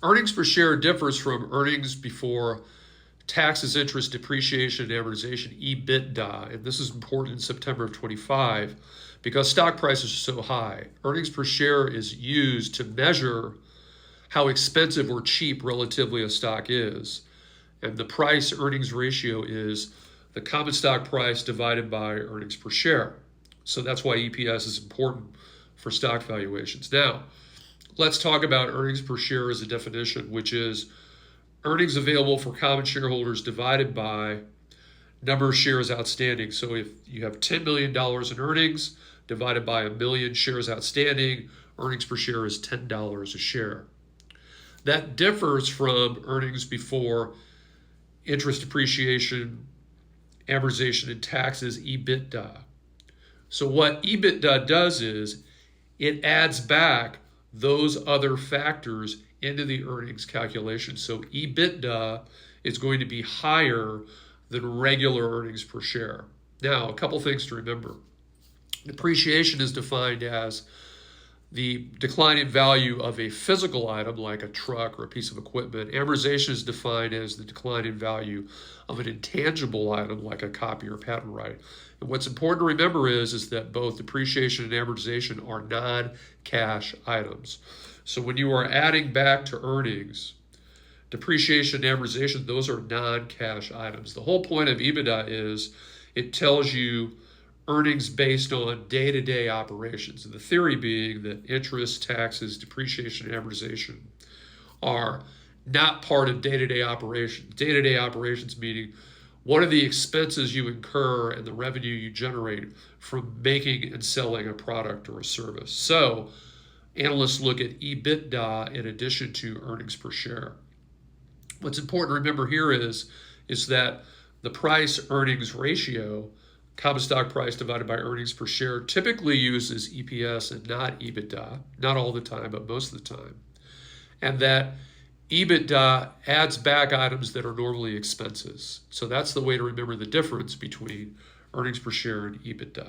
Earnings per share differs from earnings before taxes, interest, depreciation, and amortization, EBITDA. And this is important in September of 25 because stock prices are so high. Earnings per share is used to measure how expensive or cheap relatively a stock is. And the price earnings ratio is the common stock price divided by earnings per share. So that's why EPS is important for stock valuations. Now, let's talk about earnings per share as a definition, which is earnings available for common shareholders divided by number of shares outstanding. So if you have $10 million in earnings divided by 1,000,000 shares outstanding, earnings per share is $10 a share. That differs from earnings before interest, depreciation, amortization, and taxes, EBITDA. So what EBITDA does is it adds back those other factors into the earnings calculation. So EBITDA is going to be higher than regular earnings per share. Now, a couple things to remember. Depreciation is defined as the decline in value of a physical item like a truck or a piece of equipment. Amortization is defined as the decline in value of an intangible item like a copy or patent right. And what's important to remember is that both depreciation and amortization are non-cash items. So when you are adding back to earnings, depreciation and amortization, those are non-cash items. The whole point of EBITDA is it tells you earnings based on day-to-day operations. And the theory being that interest, taxes, depreciation, and amortization are not part of day-to-day operations. Day-to-day operations meaning what are the expenses you incur and the revenue you generate from making and selling a product or a service. So analysts look at EBITDA in addition to earnings per share. What's important to remember here is that the price earnings ratio, common stock price divided by earnings per share, typically uses EPS and not EBITDA, not all the time, but most of the time. And that EBITDA adds back items that are normally expenses. So that's the way to remember the difference between earnings per share and EBITDA.